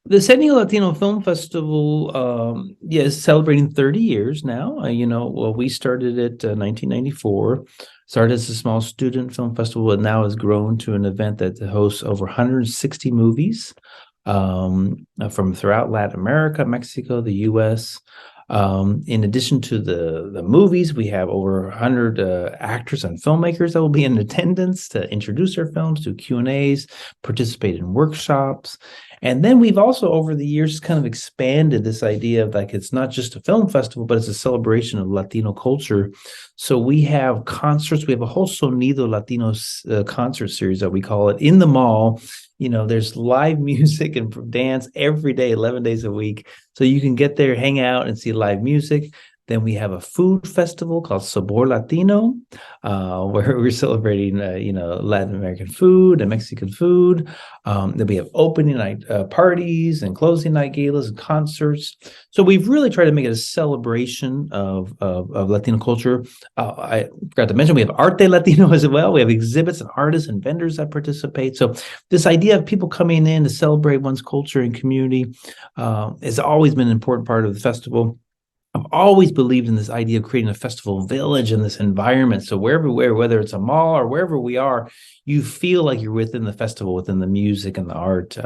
The San Diego Latino Film Festival, is celebrating 30 years now. Well, we started it 1994, started as a small student film festival, and now has grown to an event that hosts over 160 movies from throughout Latin America, Mexico, the U.S. In addition to the movies, we have over 100 actors and filmmakers that will be in attendance to introduce their films, do Q&As, participate in workshops. And then we've also, over the years, kind of expanded this idea of like it's not just a film festival, but it's a celebration of Latino culture. So we have concerts. We have a whole Sonido Latinos concert series that we call it in the mall. There's live music and dance every day, 11 days a week. So you can get there, hang out, and see live music. Then we have a food festival called Sabor Latino, where we're celebrating, Latin American food and Mexican food. Then we have opening night parties and closing night galas and concerts. So we've really tried to make it a celebration of Latino culture. I forgot to mention we have Arte Latino as well. We have exhibits and artists and vendors that participate. So this idea of people coming in to celebrate one's culture and community has always been an important part of the festival. I've always believed in this idea of creating a festival village in this environment. So whether it's a mall or wherever we are, you feel like you're within the festival, within the music and the art.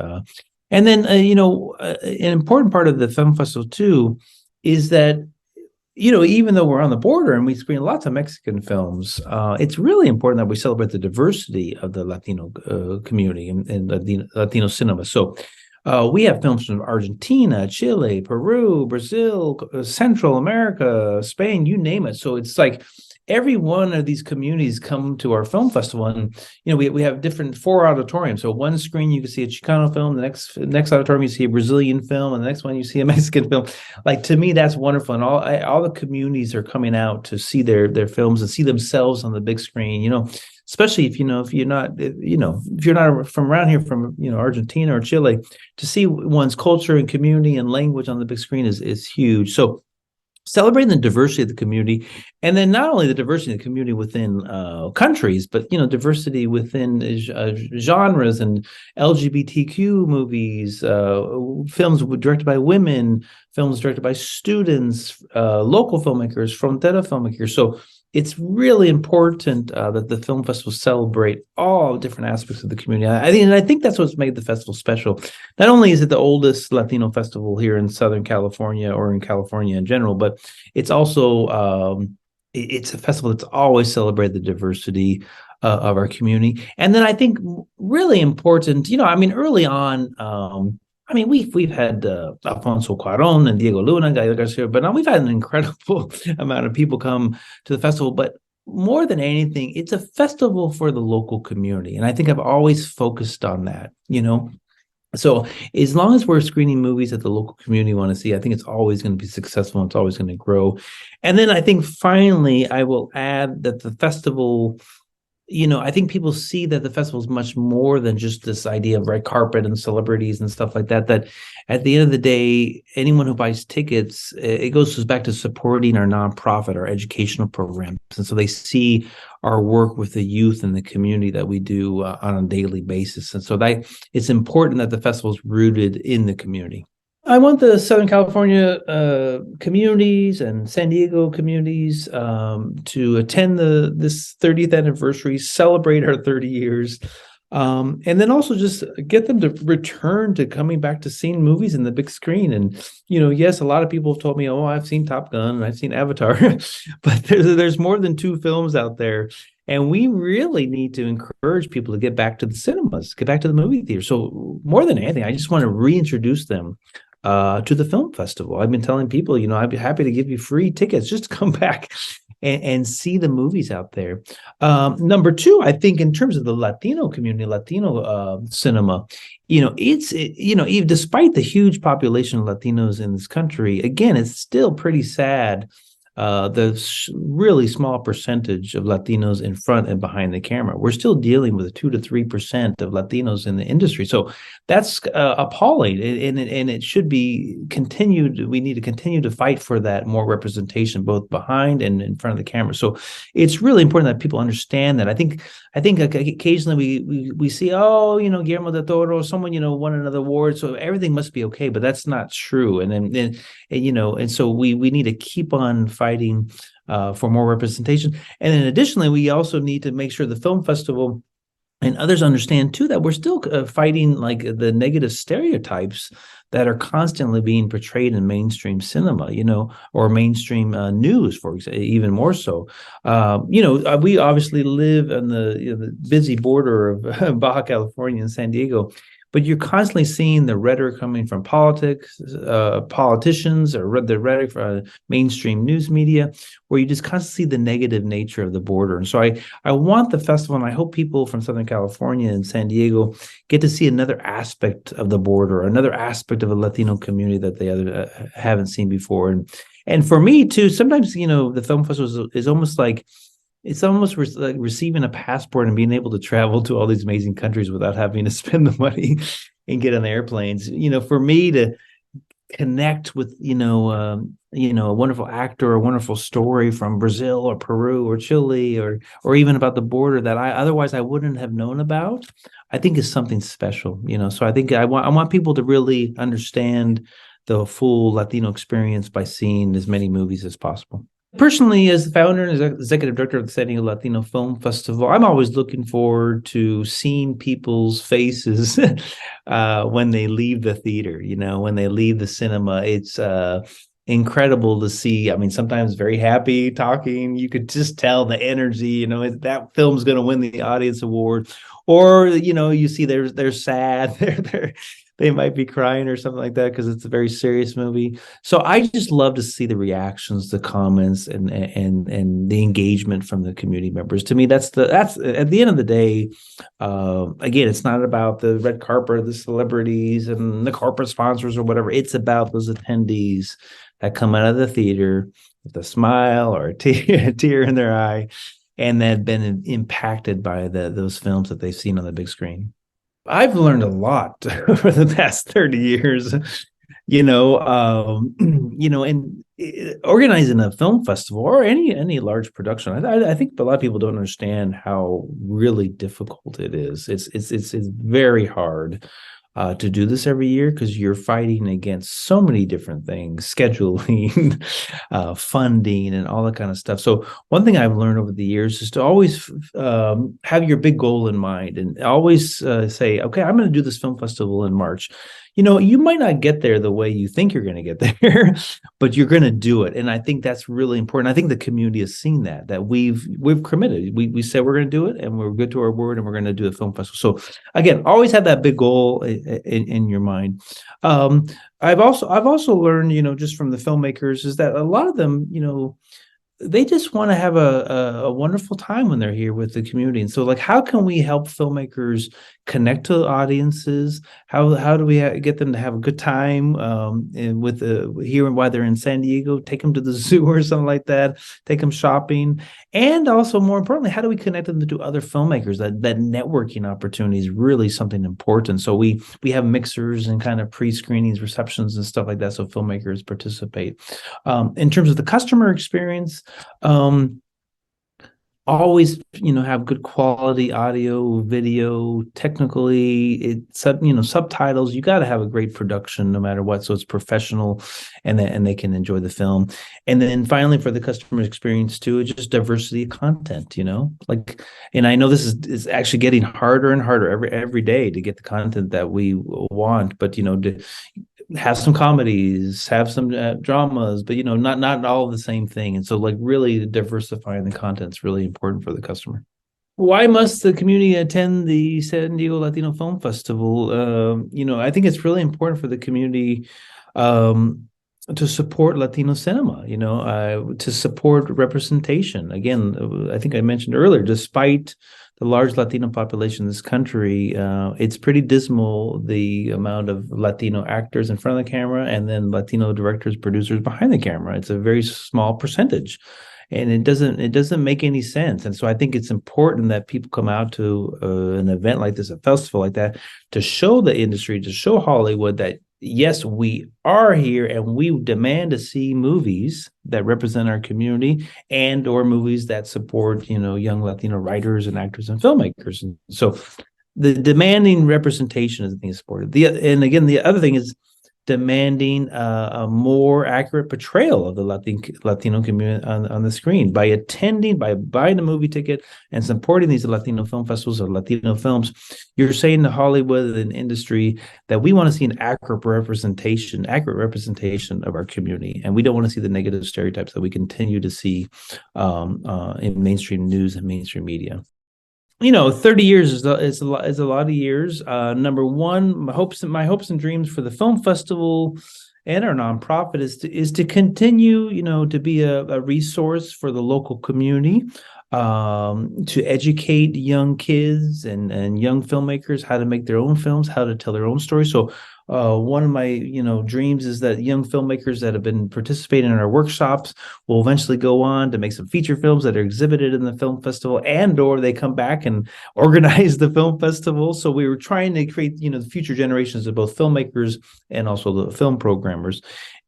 And then, an important part of the film festival too is that, even though we're on the border and we screen lots of Mexican films, it's really important that we celebrate the diversity of the Latino community and Latino cinema. So we have films from Argentina, Chile, Peru, Brazil, Central America, Spain, you name it. So it's like every one of these communities come to our film festival, and we have different 4 auditoriums. So one screen you can see a Chicano film, the next auditorium you see a Brazilian film, and the next one you see a Mexican film. Like, to me, that's wonderful, and all the communities are coming out to see their films and see themselves on the big screen. Especially if you're not from around here, from Argentina or Chile, to see one's culture and community and language on the big screen is huge. So celebrating the diversity of the community, and then not only the diversity of the community within countries, but diversity within genres and LGBTQ movies, films directed by women, films directed by students, local filmmakers, frontera filmmakers. So it's really important that the film festival celebrate all different aspects of the community. I think that's what's made the festival special. Not only is it the oldest Latino festival here in Southern California or in California in general, but it's also it's a festival that's always celebrated the diversity of our community. And then I think really important, early on. We've had Alfonso Cuarón and Diego Luna, Gael Garcia, but now we've had an incredible amount of people come to the festival. But more than anything, it's a festival for the local community, and I think I've always focused on that. So as long as we're screening movies that the local community want to see, I think it's always going to be successful. And it's always going to grow. And then I think finally, I will add that the festival. I think people see that the festival is much more than just this idea of red carpet and celebrities and stuff like that. That at the end of the day, anyone who buys tickets, it goes back to supporting our nonprofit, our educational programs. And so they see our work with the youth and the community that we do on a daily basis. And so it's important that the festival is rooted in the community. I want the Southern California communities and San Diego communities to attend this 30th anniversary, celebrate our 30 years, and then also just get them to return to coming back to seeing movies in the big screen. And yes, a lot of people have told me, "Oh, I've seen Top Gun and I've seen Avatar," but there's more than 2 films out there. And we really need to encourage people to get back to the cinemas, get back to the movie theater. So more than anything, I just want to reintroduce them to the film festival. I've been telling people, I'd be happy to give you free tickets just to come back and see the movies out there. Number 2, I think in terms of the Latino community, Latino cinema, even despite the huge population of Latinos in this country, again, it's still pretty sad really small percentage of Latinos in front and behind the camera. We're still dealing with 2 to 3% of Latinos in the industry. So that's appalling, and it should be continued. We need to continue to fight for that more representation, both behind and in front of the camera. So it's really important that people understand that. I think occasionally we see, oh, Guillermo del Toro, someone won another award, so everything must be okay, but that's not true. And so we need to keep on fighting for more representation. And then additionally, we also need to make sure the film festival and others understand too that we're still fighting like the negative stereotypes that are constantly being portrayed in mainstream cinema, or mainstream news, for example, even more so. We obviously live on the busy border of Baja California and San Diego, but you're constantly seeing the rhetoric coming from politicians, or the rhetoric from mainstream news media, where you just constantly see the negative nature of the border. And so I want the festival, and I hope people from Southern California and San Diego get to see another aspect of the border, another aspect of a Latino community that they haven't seen before. And for me too, sometimes the film festival is almost like like receiving a passport and being able to travel to all these amazing countries without having to spend the money and get on the airplanes. For me to connect with a wonderful actor, a wonderful story from Brazil or Peru or Chile, or even about the border that I wouldn't have known about, I think is something special. So I think I want people to really understand the full Latino experience by seeing as many movies as possible. Personally, as the founder and executive director of the San Diego Latino Film Festival, I'm always looking forward to seeing people's faces when they leave the theater, when they leave the cinema. It's incredible to see. I mean, sometimes very happy talking. You could just tell the energy, that film's going to win the audience award. Or, you see they're sad. They might be crying or something like that because it's a very serious movie. So I just love to see the reactions, the comments, and the engagement from the community members. To me, that's at the end of the day. Again, it's not about the red carpet, the celebrities, and the corporate sponsors or whatever. It's about those attendees that come out of the theater with a smile or a tear in their eye, and that have been impacted by those films that they've seen on the big screen. I've learned a lot over the past 30 years, and organizing a film festival or any large production. I think a lot of people don't understand how really difficult it is. It's very hard to do this every year because you're fighting against so many different things, scheduling, funding, and all that kind of stuff. So one thing I've learned over the years is to always have your big goal in mind, and always say, okay, I'm going to do this film festival in March. You might not get there the way you think you're going to get there, but you're going to do it. And I think that's really important. I think the community has seen that we've committed. We said we're going to do it, and we're good to our word, and we're going to do a film festival. So again, always have that big goal in your mind. I've also learned, just from the filmmakers, is that a lot of them, they just want to have a wonderful time when they're here with the community. And so, like, how can we help filmmakers connect to audiences? How do we get them to have a good time and with here while they're in San Diego? Take them to the zoo or something like that. Take them shopping, and also more importantly, how do we connect them to other filmmakers? That networking opportunity is really something important. So we have mixers and kind of pre-screenings, receptions, and stuff like that, so filmmakers participate. In terms of the customer experience, always have good quality audio, video, technically subtitles. You got to have a great production no matter what, so it's professional and they can enjoy the film. And then finally, for the customer experience too, it's just diversity of content, and I know this is actually getting harder and harder every day to get the content that we want, but to have some comedies, have some dramas, but not all the same thing. And so, like, really diversifying the content is really important for the customer. Why must the community attend the San Diego Latino Film Festival? I think it's really important for the community to support Latino cinema, to support representation. Again, I think I mentioned earlier, despite the large Latino population in this country, it's pretty dismal the amount of Latino actors in front of the camera and then Latino directors, producers behind the camera. It's a very small percentage. And it doesn't make any sense. And so I think it's important that people come out to an event like this, a festival like that, to show the industry, to show Hollywood that yes, we are here and we demand to see movies that represent our community and or movies that support, young Latino writers and actors and filmmakers. And so the demanding representation is being supported. And again, the other thing is demanding a more accurate portrayal of the Latino community on the screen by buying a movie ticket and supporting these Latino film festivals or Latino films. You're saying to Hollywood and industry that we want to see an accurate representation of our community, and we don't want to see the negative stereotypes that we continue to see in mainstream news and mainstream media. 30 years is a lot of years. Number one, my hopes and dreams for the film festival and our nonprofit is to continue, to be a resource for the local community, to educate young kids and young filmmakers how to make their own films, how to tell their own stories. So one of my dreams is that young filmmakers that have been participating in our workshops will eventually go on to make some feature films that are exhibited in the film festival, and or they come back and organize the film festival. So we were trying to create the future generations of both filmmakers and also the film programmers.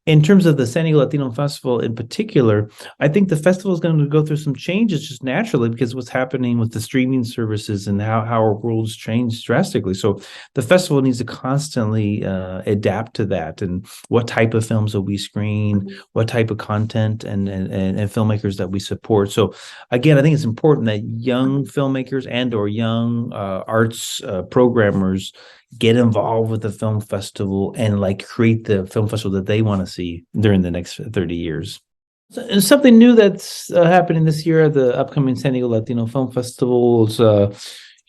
In terms of the San Diego Latino Festival in particular, I think the festival is going to go through some changes just naturally because what's happening with the streaming services and how our world's changed drastically. So the festival needs to constantly adapt to that, and what type of films will we screen, what type of content and filmmakers that we support. So again, I think it's important that young filmmakers and or young arts programmers get involved with the film festival and create the film festival that they want to see during the next 30 years. And something new that's happening this year at the upcoming San Diego Latino Film Festival is,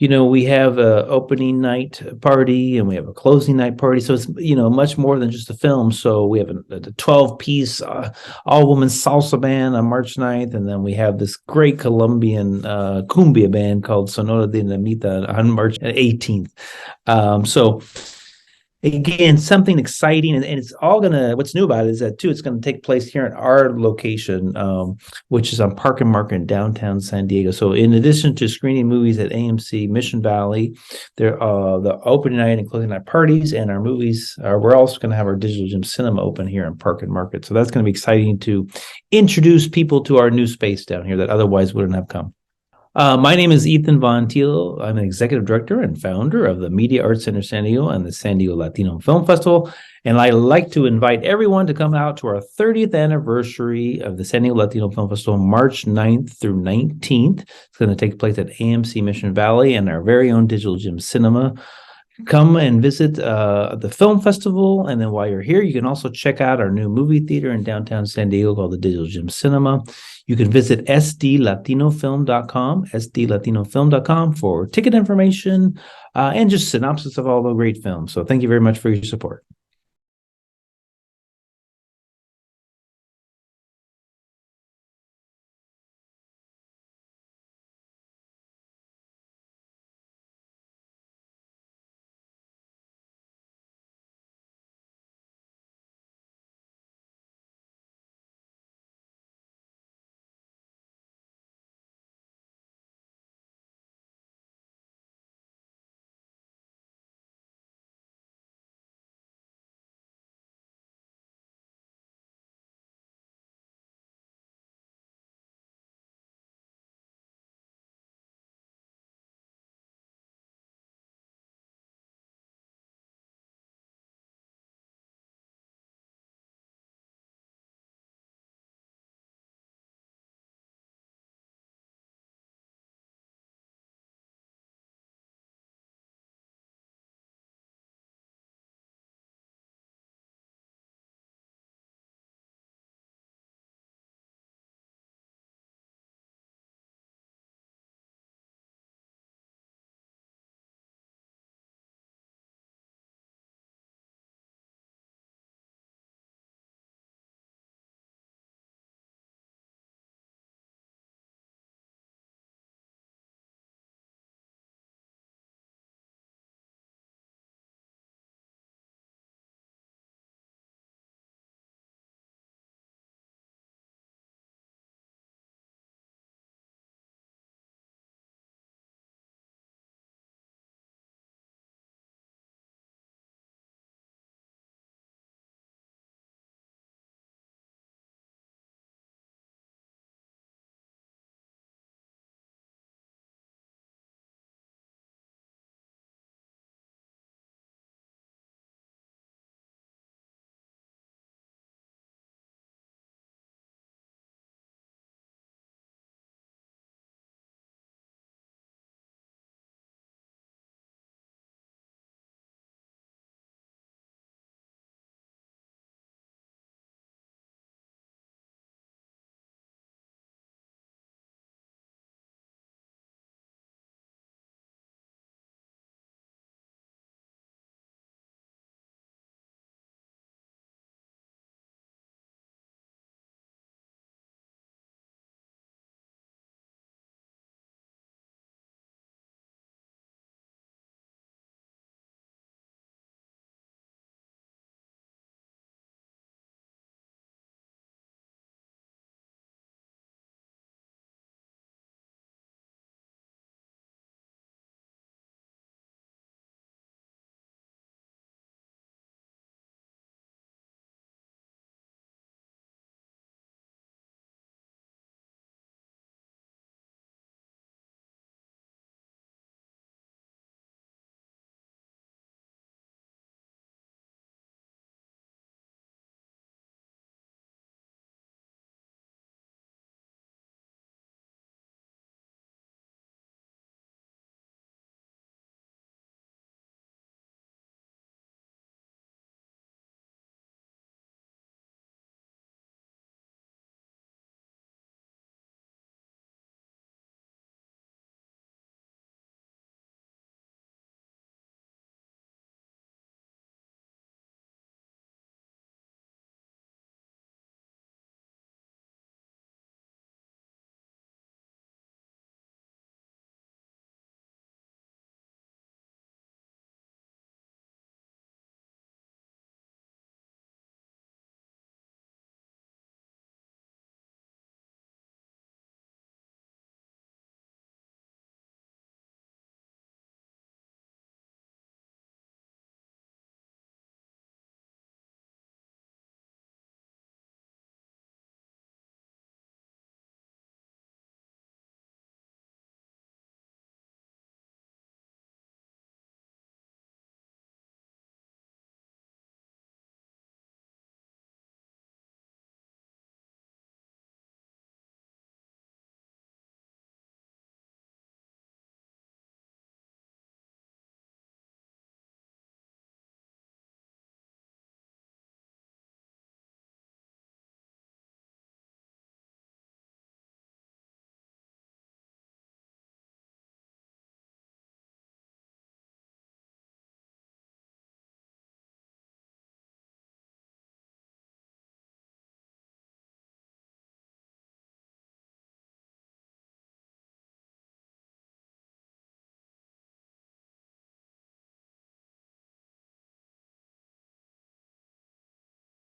we have a opening night party and we have a closing night party. So it's, much more than just a film. So we have a 12-piece all-woman salsa band on March 9th. And then we have this great Colombian cumbia band called Sonora Dinamita on March 18th. So again, something exciting, and it's all what's new about it is that too, it's gonna take place here at our location, which is on Park and Market in downtown San Diego. So in addition to screening movies at AMC Mission Valley, there the opening night and closing night parties and our movies, we're also gonna have our Digital Gym Cinema open here in Park and Market. So that's gonna be exciting to introduce people to our new space down here that otherwise wouldn't have come. My name is Ethan Von Thiel. I'm an executive director and founder of the Media Arts Center San Diego and the San Diego Latino Film Festival. And I'd like to invite everyone to come out to our 30th anniversary of the San Diego Latino Film Festival, March 9th through 19th. It's going to take place at AMC Mission Valley and our very own Digital Gym Cinema. Come and visit the film festival, and then while you're here, you can also check out our new movie theater in downtown San Diego called the Digital Gym Cinema. You can visit sdlatinofilm.com for ticket information and just synopsis of all the great films. So thank you very much for your support.